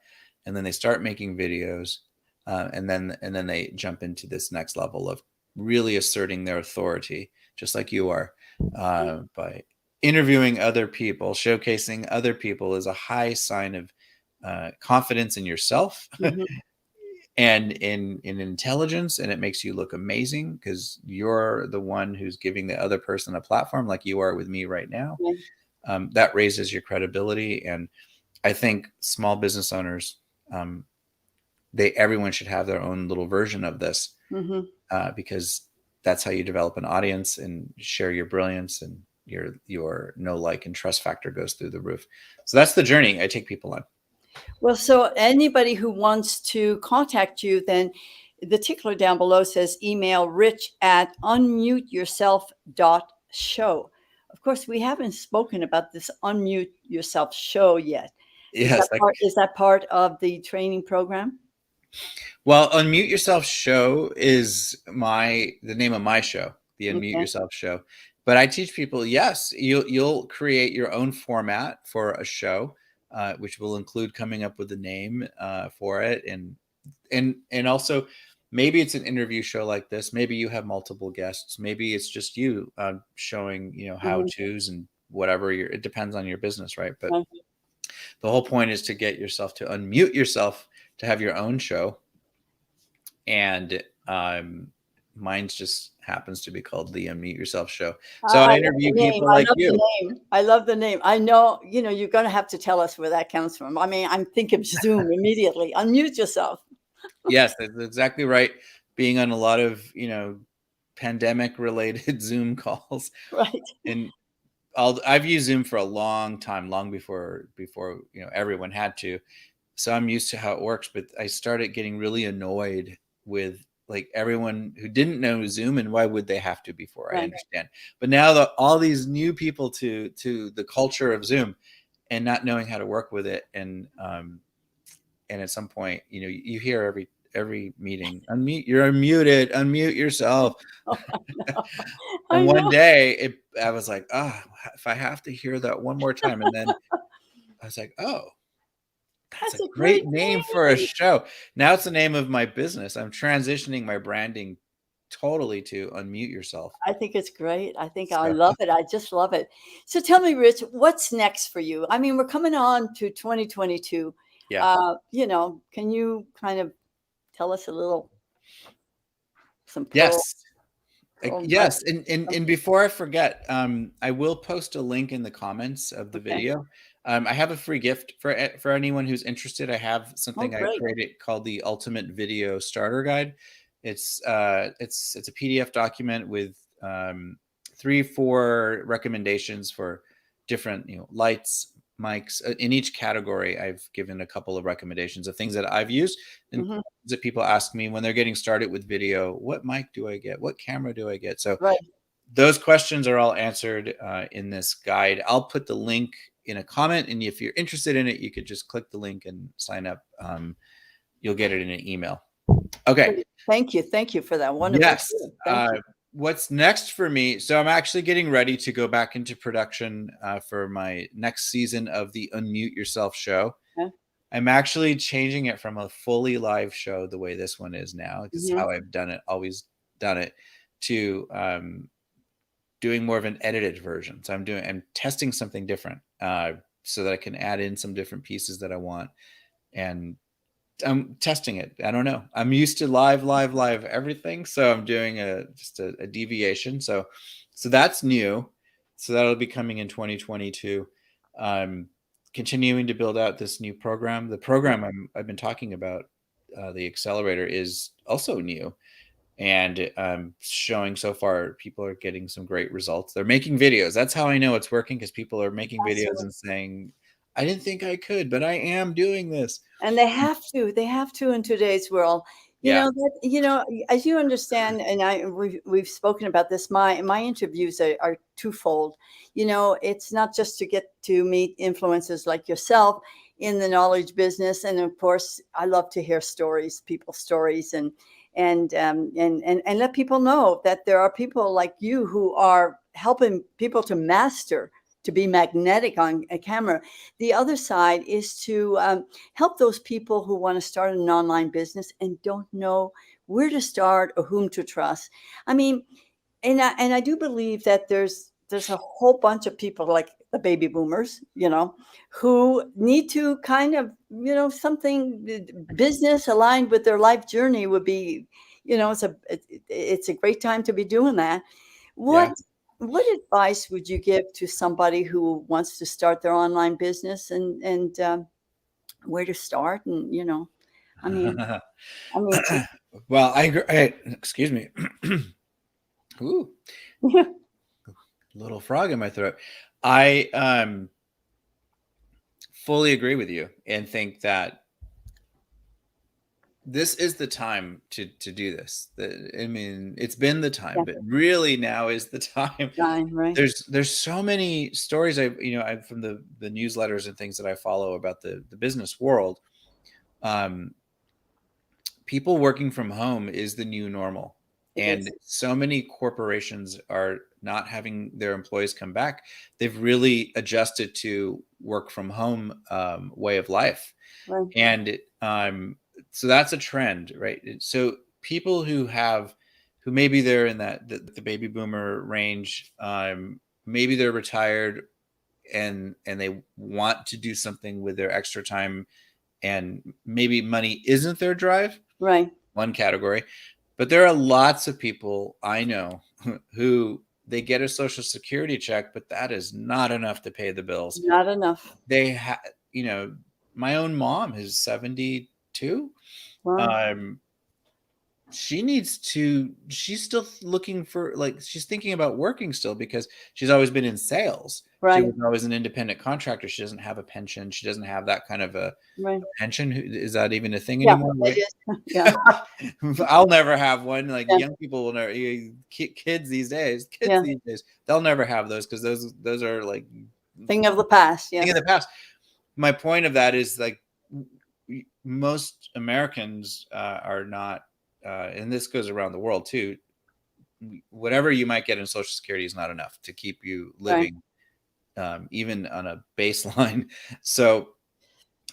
B: and then they start making videos, and then they jump into this next level of really asserting their authority, just like you are, by interviewing other people, showcasing other people is a high sign of confidence in yourself
A: Mm-hmm.
B: and in intelligence, and it makes you look amazing because you're the one who's giving the other person a platform like you are with me right now.
A: Right.
B: That raises your credibility, and I think small business owners, everyone should have their own little version of this,
A: Mm-hmm.
B: because that's how you develop an audience and share your brilliance, and your know, like, and trust factor goes through the roof. So that's the journey I take people on.
A: Well, so anybody who wants to contact you, then the tickler down below says email rich@unmuteyourself.show. Of course, we haven't spoken about this unmute yourself show yet.
B: Yes,
A: Is that part of the training program?
B: well, Unmute Yourself Show is the name of my show, the Unmute
A: Okay.
B: Yourself Show. But I teach people, yes, you'll create your own format for a show, which will include coming up with a name for it, and also maybe it's an interview show like this. Maybe you have multiple guests. Maybe it's just you showing how
A: Mhm.
B: tos and whatever. It depends on your business, right? But
A: Right.
B: the whole point is to get yourself to unmute yourself to have your own show, and mine's just happens to be called the Unmute Yourself Show. So I
A: I love the
B: interview
A: name.
B: people
A: I
B: like
A: love the
B: you.
A: name. I love the name. I know, you're going to have to tell us where that comes from. I mean, I'm thinking Zoom immediately. Unmute yourself.
B: Yes, that's exactly right. Being on a lot of pandemic related Zoom calls,
A: Right.
B: and I've used Zoom for a long time, long before everyone had to. So I'm used to how it works. But I started getting really annoyed with like everyone who didn't know Zoom, and why would they have to before I
A: Right.
B: understand. But now all these new people to the culture of Zoom and not knowing how to work with it, and at some point, you hear every meeting, you're unmuted, unmute yourself.
A: Oh, I know.
B: And
A: I
B: one
A: know.
B: day I was like, if I have to hear that one more time. And then I was like, oh, that's a
A: That's a great
B: great name for a
A: name.
B: show. Now it's the name of my business. I'm transitioning my branding totally to Unmute Yourself.
A: I think it's great. I think I
B: So
A: love it. I just love it. So tell me, Rich, what's next for you? I mean, we're coming on to 2022.
B: yeah.
A: Can you kind of tell us a little, some
B: Yes.
A: pearl
B: Yes,
A: nuggets,
B: and
A: something?
B: before I forget, I will post a link in the comments of the
A: Okay.
B: video. I have a free gift for anyone who's interested. I have
A: Oh,
B: something I
A: great.
B: created called the Ultimate Video Starter Guide. It's a PDF document with 3-4 recommendations for different lights, mics. In each category, I've given a couple of recommendations of things that I've used and
A: Hmm.
B: that people ask me when they're getting started with video. What mic do I get? What camera do I get? So
A: Right.
B: those questions are all answered in this guide. I'll put the link in a comment, and if you're interested in it, you could just click the link and sign up. You'll get it in an email. Okay.
A: Great. Thank you. Thank you for that wonderful
B: Yes.
A: tip. Thank you.
B: What's next for me? So I'm actually getting ready to go back into production for my next season of the Unmute Yourself show.
A: Yeah.
B: I'm actually changing it from a fully live show, the way this one is now, because
A: Mhm.
B: how I've done it, always done it, to doing more of an edited version. So I'm testing something different so that I can add in some different pieces that I want, and I'm testing it. I don't know. I'm used to live everything, so I'm doing just a deviation. So that's new. So that'll be coming in 2022. I'm continuing to build out this new program. The program I've been talking about, the Accelerator, is also new, and showing so far people are getting some great results. They're making videos. That's how I know it's working, because people are making videos
A: Absolutely.
B: and saying, "I didn't think I could, but I am doing this."
A: And they have to in today's world.
B: Yeah.
A: As you understand, and we've spoken about this, my interviews are twofold. It's not just to get to meet influencers like yourself in the knowledge business, and of course, I love to hear stories, people's stories, and let people know that there are people like you who are helping people to master, to be magnetic on a camera. The other side is to help those people who want to start an online business and don't know where to start or whom to trust. I mean, and I do believe that there's a whole bunch of people like the baby boomers, who need to kind of, something business aligned with their life journey would be, it's a great time to be doing that. What
B: Yeah.
A: what advice would you give to somebody who wants to start their online business, and where to start? And I mean, I mean,
B: Well, I agree. Excuse me. Ooh, little frog in my throat. I fully agree with you and think that this is the time to do this. I mean, it's been the time,
A: Yeah,
B: but really now is the time.
A: time, right,
B: There's so many stories I from the newsletters and things that I follow about the business world. Um, People working from home is the new normal.
A: it
B: And
A: is.
B: so many corporations are not having their employees come back. They've really adjusted to work from home way of life.
A: Right,
B: And so that's a trend, right? So people who maybe they're in the baby boomer range, maybe they're retired and they want to do something with their extra time, and maybe money isn't their drive,
A: right,
B: one category. But there are lots of people I know who they get a social security check, but that is not enough to pay the bills.
A: not enough.
B: They have, my own mom is 72.
A: Wow,
B: Um, she's still looking for, like, she's thinking about working still because she's always been in sales. She
A: right,
B: was always an independent contractor. She doesn't have a pension. She doesn't have that kind of a
A: right.
B: pension. Is that even a thing
A: Yeah,
B: anymore?
A: it
B: Right?
A: is. Yeah,
B: I'll never have one. Like
A: yeah,
B: young people will never. Kids
A: yeah.
B: these days, they'll never have those because those are like
A: Thing of the past,
B: thing in
A: yes.
B: the past. My point of that is, like, most Americans are not, and this goes around the world too. Whatever you might get in Social Security is not enough to keep you
A: Right,
B: living, even on a baseline. So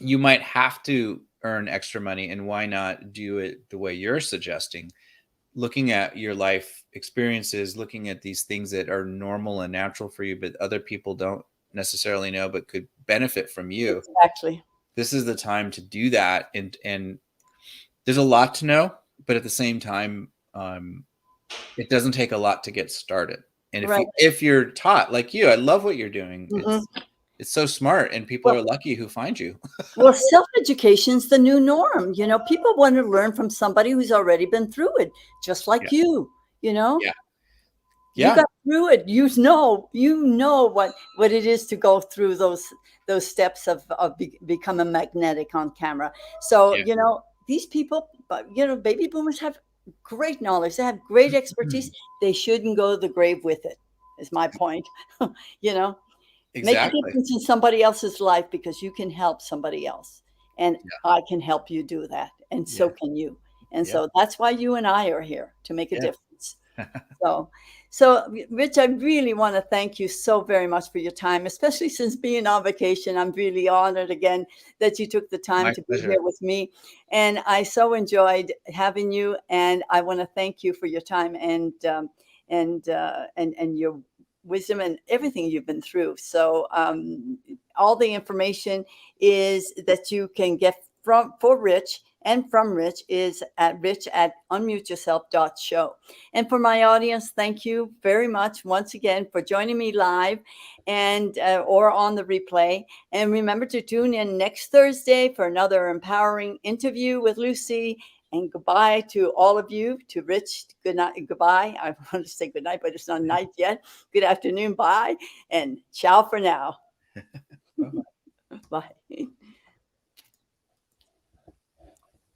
B: you might have to earn extra money, and why not do it the way you're suggesting? Looking at your life experiences, looking at these things that are normal and natural for you, but other people don't necessarily know, but could benefit from you.
A: exactly.
B: This is the time to do that. And there's a lot to know, but at the same time, it doesn't take a lot to get started. And
A: Right.
B: if you're taught, like you, I love what you're doing.
A: Mhm.
B: It's so smart, and people
A: Well,
B: are lucky who find you.
A: well, self-education's the new norm. People want to learn from somebody who's already been through it, just like
B: Yeah,
A: you know?
B: yeah,
A: You
B: yeah,
A: got through it. You know what it is to go through those steps of becoming magnetic on camera. So,
B: yeah.
A: these people, but baby boomers have great knowledge. They have great expertise.
B: Mhm.
A: They shouldn't go to the grave with it, is my point. you know, Make a
B: Exactly.
A: difference in somebody else's life because you can help somebody else. And I can help you do that. And
B: Yeah,
A: so can you. And
B: yeah,
A: so that's why you and I are here to make a
B: yeah,
A: difference. So, so, Rich, I really want to thank you so very much for your time, especially since being on vacation. I'm really honored again that you took the time
B: my
A: to be
B: pleasure.
A: here with me. And I so enjoyed having you. And I want to thank you for your time and your wisdom and everything you've been through. So, all the information is that you can get for Rich and from Rich is at rich@unmuteyourself.show. And for my audience, thank you very much once again for joining me live and or on the replay. And remember to tune in next Thursday for another empowering interview with Lucy. And goodbye to all of you. To Rich, good night. Goodbye. I want to say good night, but it's not night yet. Good afternoon. Bye. And ciao for now.
B: Bye-bye.
A: Bye.